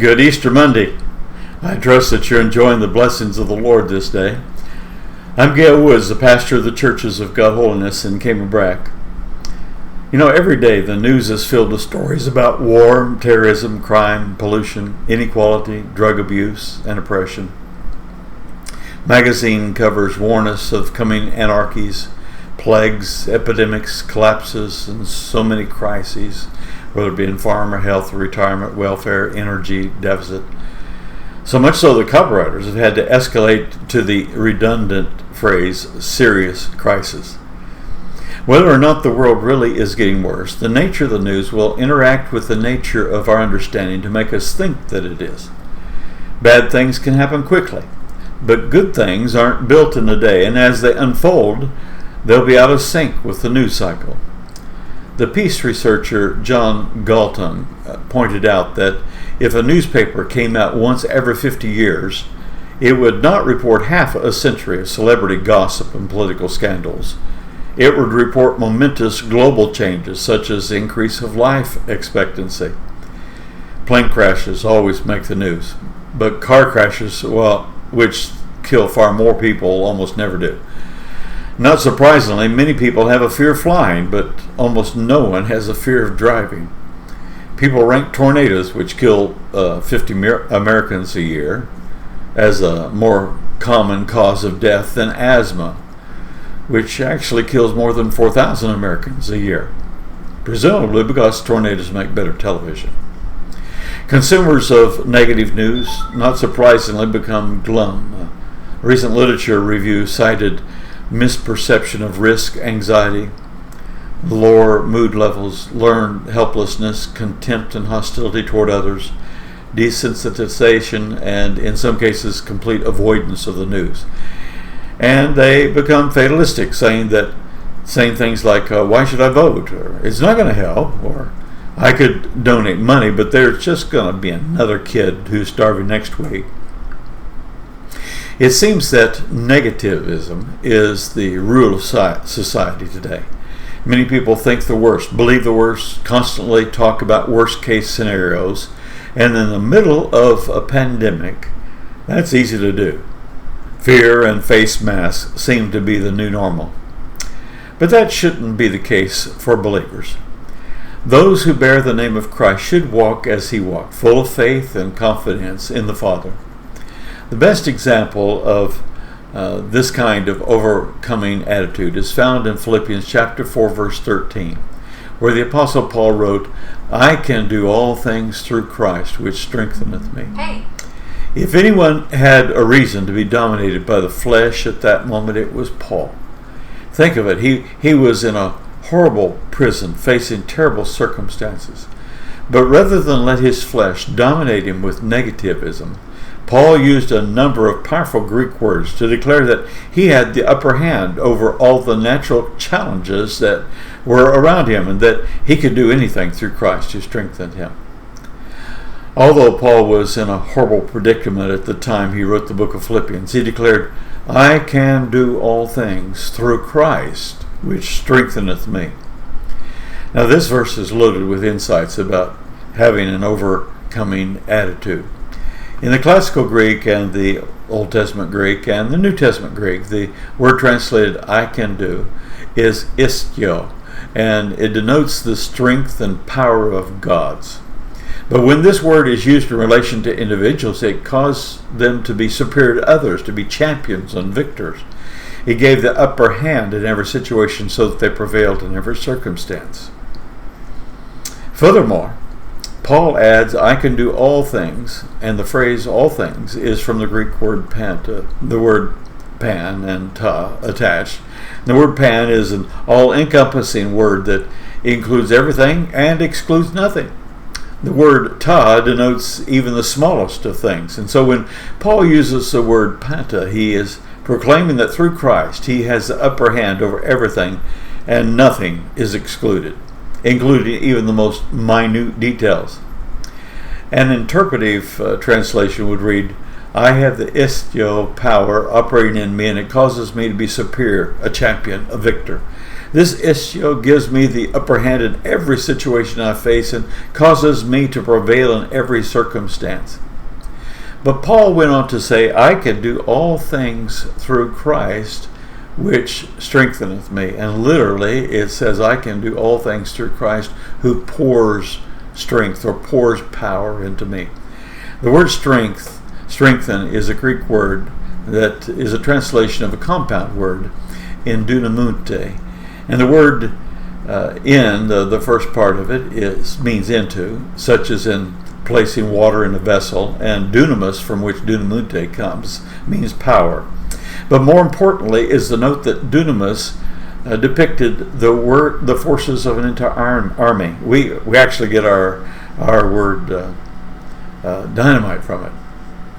Good Easter Monday. I trust that you're enjoying the blessings of the Lord this day. I'm Gail Woods, the pastor of the Churches of God Holiness in Cayman-Brac. You know, every day the news is filled with stories about war, terrorism, crime, pollution, inequality, drug abuse, and oppression. Magazine covers warn us of coming anarchies, plagues, epidemics, collapses, and so many crises, whether it be in farm or health, retirement, welfare, energy deficit. So much so that copywriters have had to escalate to the redundant phrase, serious crisis. Whether or not the world really is getting worse, the nature of the news will interact with the nature of our understanding to make us think that it is. Bad things can happen quickly, but good things aren't built in a day, and as they unfold, they'll be out of sync with the news cycle. The peace researcher John Galton pointed out that if a newspaper came out once every 50 years, it would not report half a century of celebrity gossip and political scandals. It would report momentous global changes such as the increase of life expectancy. Plane crashes always make the news, but car crashes, which kill far more people, almost never do. Not surprisingly, many people have a fear of flying, but almost no one has a fear of driving. People rank tornadoes, which kill 50 Americans a year, as a more common cause of death than asthma, which actually kills more than 4,000 Americans a year, presumably because tornadoes make better television. Consumers of negative news, not surprisingly, become glum. A recent literature review cited misperception of risk, anxiety, lower mood levels, learned helplessness, contempt and hostility toward others, desensitization, and in some cases complete avoidance of the news. And they become fatalistic, saying things like, why should I vote? Or it's not going to help, or I could donate money, but there's just going to be another kid who's starving next week. It seems that negativism is the rule of society today. Many people think the worst, believe the worst, constantly talk about worst case scenarios, and in the middle of a pandemic, that's easy to do. Fear and face masks seem to be the new normal. But that shouldn't be the case for believers. Those who bear the name of Christ should walk as he walked, full of faith and confidence in the Father. The best example of this kind of overcoming attitude is found in Philippians chapter 4, verse 13, where the Apostle Paul wrote, I can do all things through Christ, which strengtheneth me. Hey. If anyone had a reason to be dominated by the flesh at that moment, it was Paul. Think of it. He was in a horrible prison, facing terrible circumstances. But rather than let his flesh dominate him with negativism, Paul used a number of powerful Greek words to declare that he had the upper hand over all the natural challenges that were around him, and that he could do anything through Christ who strengthened him. Although Paul was in a horrible predicament at the time he wrote the book of Philippians, he declared, I can do all things through Christ, which strengtheneth me. Now this verse is loaded with insights about having an overcoming attitude. In the classical Greek and the Old Testament Greek and the New Testament Greek, the word translated I can do is istio, and it denotes the strength and power of God's. But when this word is used in relation to individuals, it caused them to be superior to others, to be champions and victors. It gave the upper hand in every situation so that they prevailed in every circumstance. Furthermore, Paul adds, I can do all things, and the phrase all things is from the Greek word panta, the word pan and ta attached. The word pan is an all-encompassing word that includes everything and excludes nothing. The word ta denotes even the smallest of things. And so when Paul uses the word panta, he is proclaiming that through Christ he has the upper hand over everything and nothing is excluded, including even the most minute details. An interpretive translation would read, I have the istio power operating in me, and it causes me to be superior, a champion, a victor. This istio gives me the upper hand in every situation I face and causes me to prevail in every circumstance. But Paul went on to say, I can do all things through Christ, which strengtheneth me. And literally it says, I can do all things through Christ who pours strength or pours power into me. The word strengthen, is a Greek word that is a translation of a compound word in dunamunte. And the word in, the first part of it, means into, such as in placing water in a vessel, and dunamis, from which dunamunte comes, means power. But more importantly is the note that dunamis depicted the forces of an entire army. We actually get our word dynamite from it.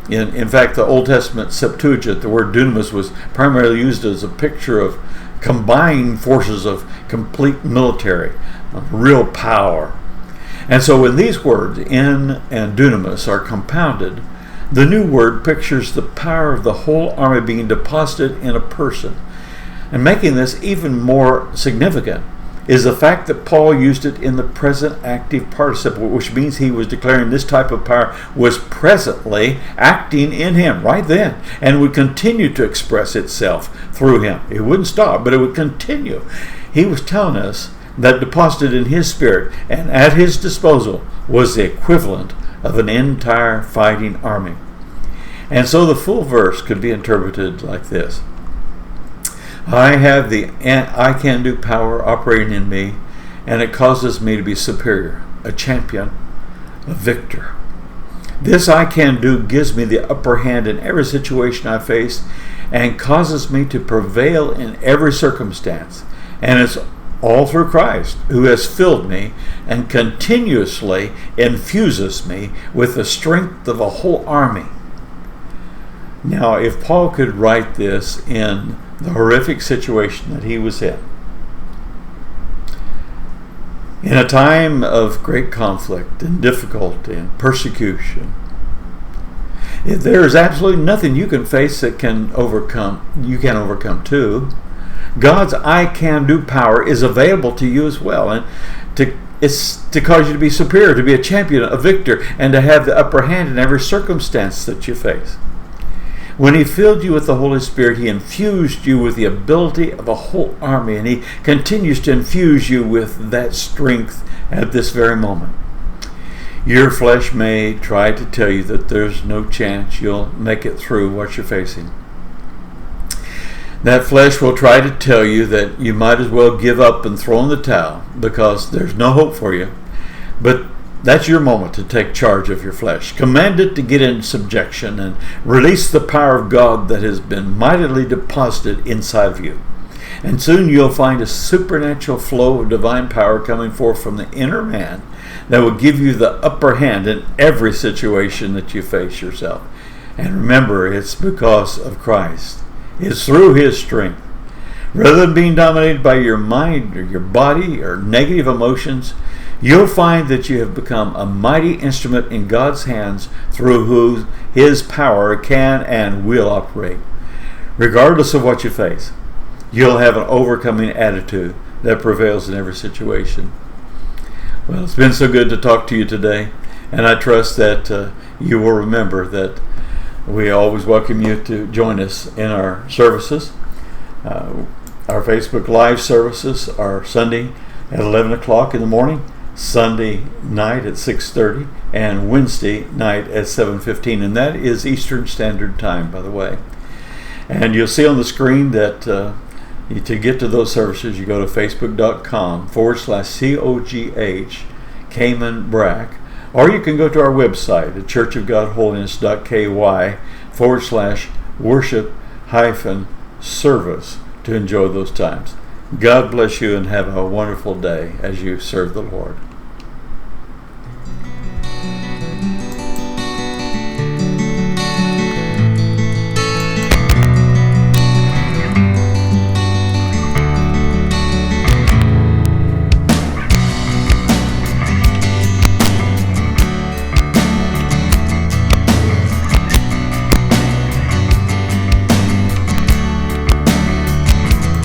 In fact, the Old Testament Septuagint, the word dunamis was primarily used as a picture of combined forces of complete military, of real power. And so when these words, in and dunamis, are compounded, the new word pictures the power of the whole army being deposited in a person. And making this even more significant is the fact that Paul used it in the present active participle, which means he was declaring this type of power was presently acting in him right then and would continue to express itself through him. It wouldn't stop, but it would continue. He was telling us that deposited in his spirit and at his disposal was the equivalent of an entire fighting army. And so the full verse could be interpreted like this. I have the I can do power operating in me, and it causes me to be superior, a champion, a victor. This I can do gives me the upper hand in every situation I face and causes me to prevail in every circumstance. And it's all through Christ, who has filled me and continuously infuses me with the strength of a whole army. Now, if Paul could write this in the horrific situation that he was in a time of great conflict and difficulty and persecution, there is absolutely nothing you can face that you can overcome too. God's I can do power is available to you as well, and it's to cause you to be superior, to be a champion, a victor, and to have the upper hand in every circumstance that you face. When he filled you with the Holy Spirit, he infused you with the ability of a whole army, and he continues to infuse you with that strength at this very moment. Your flesh may try to tell you that there's no chance you'll make it through what you're facing. That flesh will try to tell you that you might as well give up and throw in the towel because there's no hope for you. But that's your moment to take charge of your flesh. Command it to get in subjection and release the power of God that has been mightily deposited inside of you. And soon you'll find a supernatural flow of divine power coming forth from the inner man that will give you the upper hand in every situation that you face yourself. And remember, it's because of Christ. It's through his strength. Rather than being dominated by your mind or your body or negative emotions, you'll find that you have become a mighty instrument in God's hands through whose his power can and will operate. Regardless of what you face, you'll have an overcoming attitude that prevails in every situation. Well, it's been so good to talk to you today, and I trust that you will remember that we always welcome you to join us in our services. Our Facebook Live services are Sunday at 11 o'clock in the morning, Sunday night at 6:30, and Wednesday night at 7:15, and that is Eastern Standard Time, by the way. And you'll see on the screen that to get to those services, you go to facebook.com/COGH Cayman Brack, or you can go to our website at churchofgodholiness.ky/worship-service to enjoy those times. God bless you and have a wonderful day as you serve the Lord.